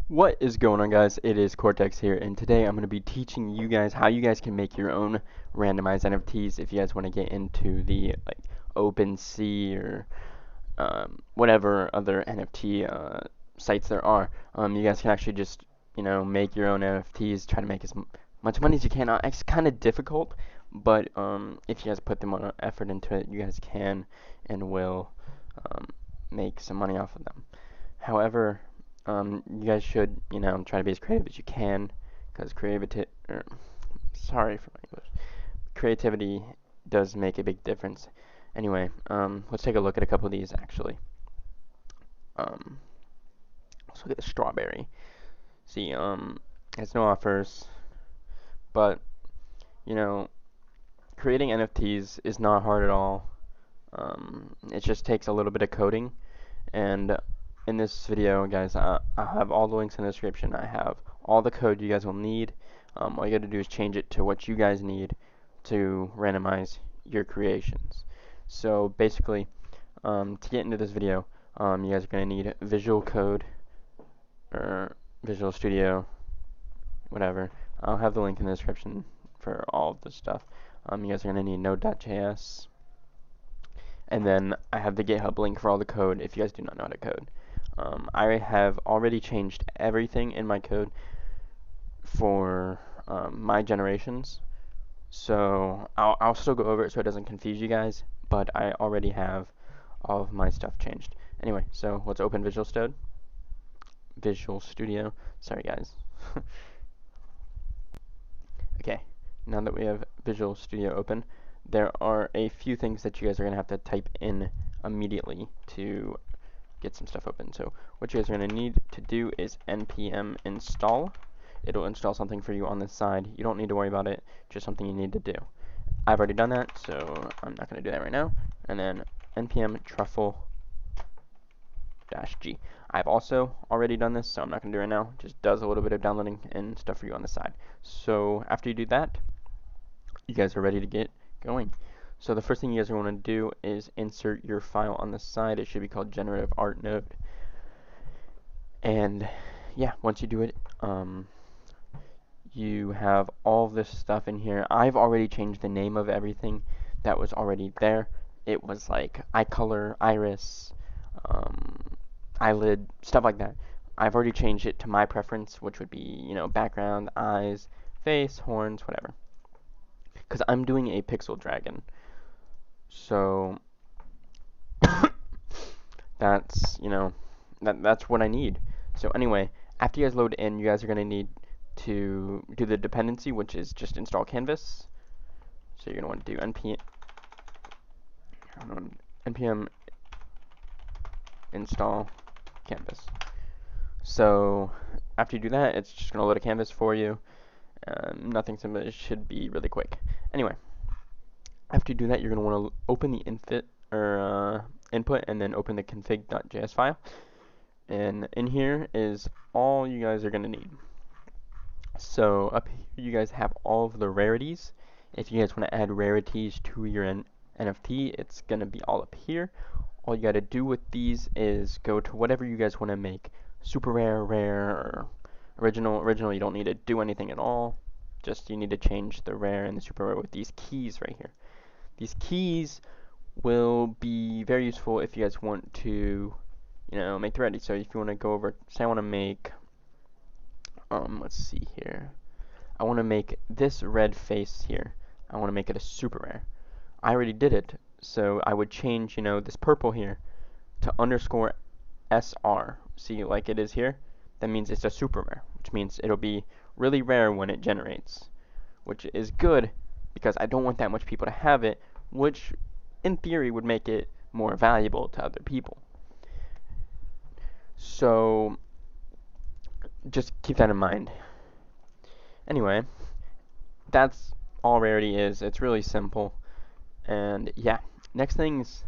What is going on, guys? It is Cortex here, and today I'm going to be teaching you guys how you guys can make your own randomized NFTs if you guys want to get into the OpenSea or whatever other NFT sites there are. You guys can actually just make your own NFTs, try to make as much money as you can. It's kind of difficult, but if you guys put the effort into it, you guys can and will um, make some money off of them. However, you guys should, try to be as creative as you can, because sorry for my English, creativity does make a big difference. Anyway, let's take a look at a couple of these actually. Um, let's look at the strawberry. See, has no offers, but you know, creating NFTs is not hard at all. It just takes a little bit of coding, and in this video, guys, I'll have all the links in the description. I have all the code you guys will need. All you got to do is change it to what you guys need to randomize your creations. So basically, to get into this video, you guys are going to need Visual Code or Visual Studio, whatever. I'll have the link in the description for all of this stuff. You guys are going to need Node.js, and then I have the GitHub link for all the code if you guys do not know how to code. I have already changed everything in my code for my generations, so I'll still go over it so it doesn't confuse you guys, but I already have all of my stuff changed. Anyway, so let's open Visual Studio. Sorry, guys. Okay, now that we have Visual Studio open, there are a few things that you guys are going to have to type in immediately to get some stuff open. So what you guys are going to need to do is npm install. It'll install something for you on the side. You don't need to worry about it, just something you need to do. I've already done that, so I'm not going to do that right now. And then npm truffle-g. I've also already done this, so I'm not going to do it right now. It just does a little bit of downloading and stuff for you on the side. So after you do that, you guys are ready to get going. So the first thing you guys are going to do is insert your file on the side. It should be called generative art node. And yeah, once you do it, you have all this stuff in here. I've already changed the name of everything that was already there. It was like eye color, iris, eyelid, stuff like that. I've already changed it to my preference, which would be, background, eyes, face, horns, whatever. Because I'm doing a pixel dragon. So that's, that's what I need. So anyway, after you guys load in, you guys are going to need to do the dependency, which is just install canvas. So you're going to want to do npm install canvas. So after you do that, it's just going to load a canvas for you. Nothing simple. It should be really quick. Anyway, after you do that, you're going to want to open the input and then open the config.js file. And in here is all you guys are going to need. So up here you guys have all of the rarities. If you guys want to add rarities to your NFT, it's going to be all up here. All you got to do with these is go to whatever you guys want to make. Super rare, rare, or original. Original, you don't need to do anything at all. Just you need to change the rare and the super rare with these keys right here. These keys will be very useful if you guys want to, make the rarity. So if you want to go over, say I want to make, let's see here. I want to make this red face here. I want to make it a super rare. I already did it, so I would change, this purple here to underscore SR. See, like it is here? That means it's a super rare, which means it'll be really rare when it generates, which is good because I don't want that much people to have it, which in theory would make it more valuable to other people. So just keep that in mind. Anyway, that's all rarity is. It's really simple. And yeah, next is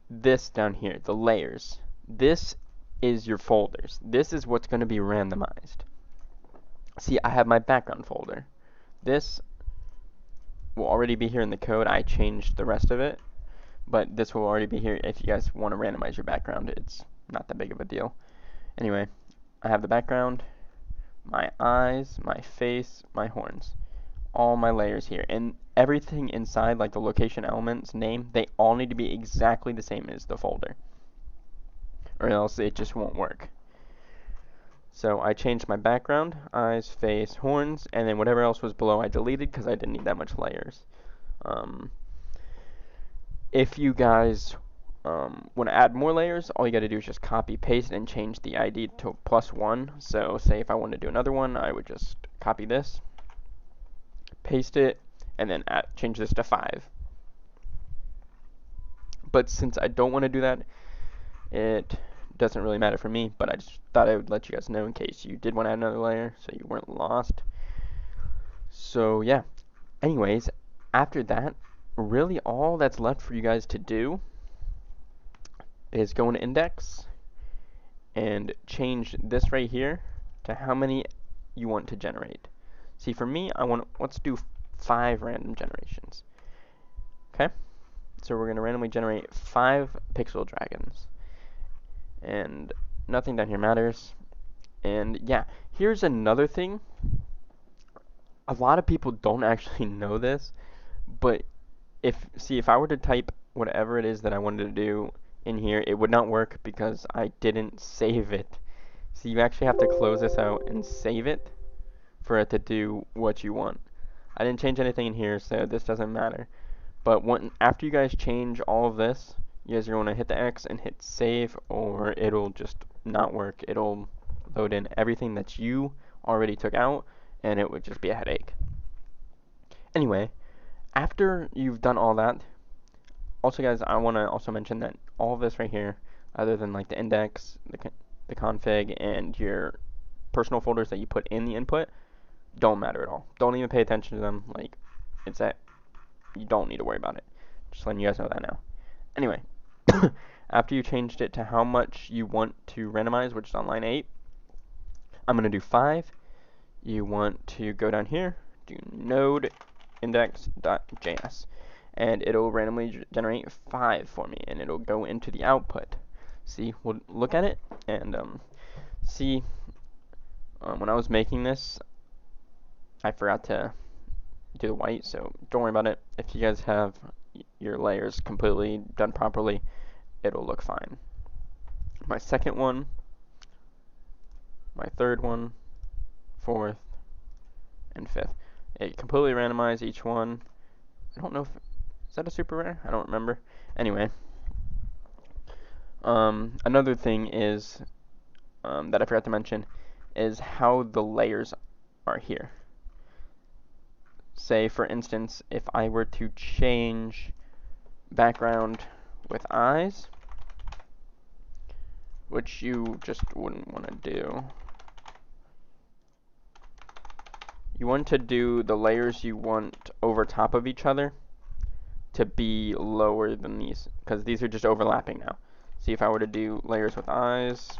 this down here, the layers. This is your folders. This is what's going to be randomized. See, I have my background folder. This will already be here in the code. I changed the rest of it, but this will already be here if you guys want to randomize your background. It's not that big of a deal. Anyway, I have the background, my eyes, my face, my horns, all my layers here, and everything inside, like the location elements, name, they all need to be exactly the same as the folder, or else it just won't work. So I changed my background, eyes, face, horns, and then whatever else was below I deleted because I didn't need that much layers. If you guys want to add more layers, all you got to do is just copy paste and change the ID to +1. So say if I want to do another one, I would just copy this, paste it, and then change this to 5. But since I don't want to do that, it doesn't really matter for me, but I just thought I would let you guys know in case you did want to add another layer so you weren't lost. So yeah, anyways, after that, really all that's left for you guys to do is go into index and change this right here to how many you want to generate. See, for me, let's do 5 random generations. Okay, so we're going to randomly generate 5 pixel dragons. And nothing down here matters. And yeah, here's another thing. A lot of people don't actually know this, but if I were to type whatever it is that I wanted to do in here, it would not work because I didn't save it. So you actually have to close this out and save it for it to do what you want. I didn't change anything in here, so this doesn't matter. But after you guys change all of this, you guys are going to hit the X and hit save, or it'll just not work. It'll load in everything that you already took out, and it would just be a headache. Anyway, after you've done all that, also guys, I want to also mention that all of this right here, other than like the index, the config, and your personal folders that you put in the input, don't matter at all. Don't even pay attention to them. Like, you don't need to worry about it. Just letting you guys know that now. Anyway, after you changed it to how much you want to randomize, which is on line 8, I'm going to do 5. You want to go down here, do node index.js, and it'll randomly generate 5 for me, and it'll go into the output. See, we'll look at it and see. When I was making this, I forgot to do the white, so don't worry about it. If you guys have your layers completely done properly, it'll look fine. My second one, my third one, fourth, and fifth. It completely randomized each one. I don't know if, is that a super rare? I don't remember. Anyway, another thing is, that I forgot to mention, is how the layers are here. Say, for instance, if I were to change background with eyes, which you just wouldn't want to do. You want to do the layers you want over top of each other to be lower than these, because these are just overlapping now. See, if I were to do layers with eyes,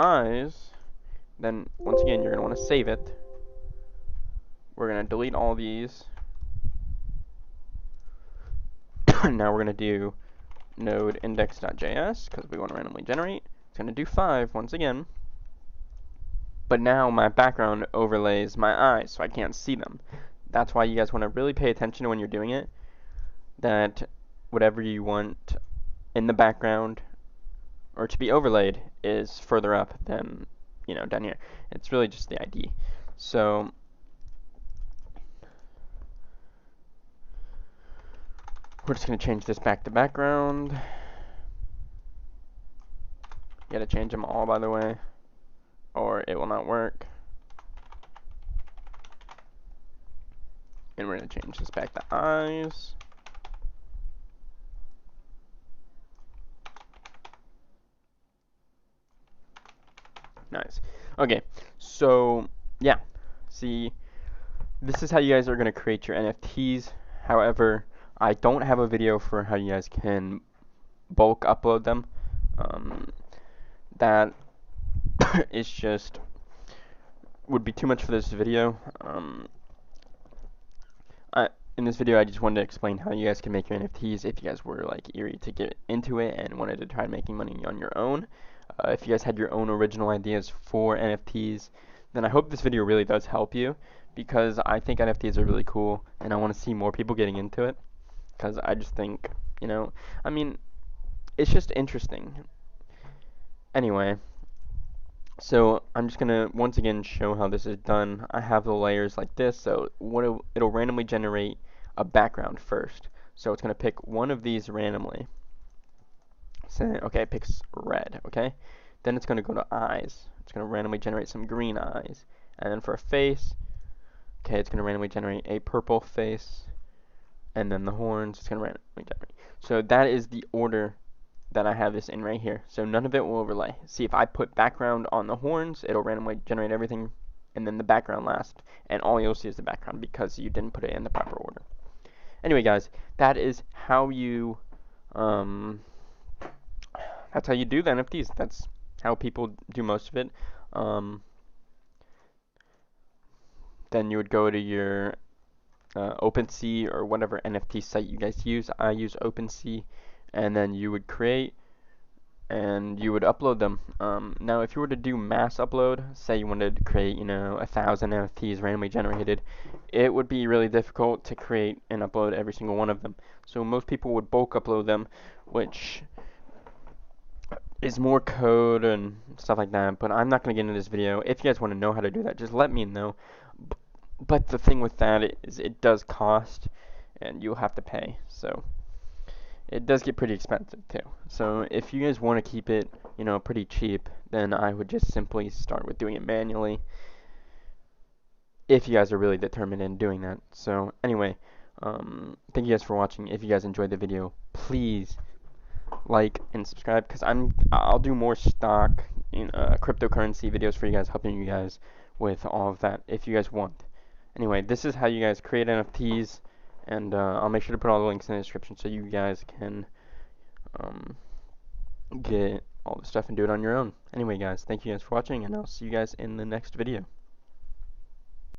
eyes, then once again, you're going to want to save it. We're going to delete all these. Now we're going to do node index.js because we want to randomly generate. It's going to do 5 once again. But now my background overlays my eyes, so I can't see them. That's why you guys want to really pay attention to when you're doing it, that whatever you want in the background or to be overlaid is further up than, down here. It's really just the ID. So we're just going to change this back to background. You got to change them all, by the way, or it will not work. And we're going to change this back to eyes. Nice. Okay, so yeah, see, this is how you guys are going to create your NFTs. However, I don't have a video for how you guys can bulk upload them. That is just would be too much for this video. in this video, I just wanted to explain how you guys can make your NFTs if you guys were like eerie to get into it and wanted to try making money on your own. If you guys had your own original ideas for NFTs, then I hope this video really does help you, because I think NFTs are really cool and I want to see more people getting into it, because I just think, I mean, it's just interesting. Anyway, so I'm just gonna once again show how this is done. I have the layers like this, so it'll randomly generate a background first. So it's gonna pick one of these randomly. Say, okay, it picks red, okay? Then it's gonna go to eyes. It's gonna randomly generate some green eyes. And then for a face, okay, it's gonna randomly generate a purple face. And then the horns, it's gonna randomly generate. So that is the order that I have this in right here. So none of it will overlay. See, if I put background on the horns, it'll randomly generate everything and then the background last, and all you'll see is the background because you didn't put it in the proper order. Anyway, guys, that is how you that's how you do the NFTs. That's how people do most of it. Then you would go to your OpenSea or whatever NFT site you guys use. I use OpenSea, and then you would create and you would upload them. Now, if you were to do mass upload, say you wanted to create, 1,000 NFTs randomly generated, it would be really difficult to create and upload every single one of them. So most people would bulk upload them, which is more code and stuff like that. But I'm not going to get into this video. If you guys want to know how to do that, just let me know. But the thing with that is it does cost, and you'll have to pay. So it does get pretty expensive too. So if you guys want to keep it, pretty cheap, then I would just simply start with doing it manually, if you guys are really determined in doing that. So anyway, thank you guys for watching. If you guys enjoyed the video, please like and subscribe, because I'll do more stock cryptocurrency videos for you guys, helping you guys with all of that if you guys want. Anyway, this is how you guys create NFTs, and I'll make sure to put all the links in the description so you guys can get all the stuff and do it on your own. Anyway, guys, thank you guys for watching, and I'll see you guys in the next video.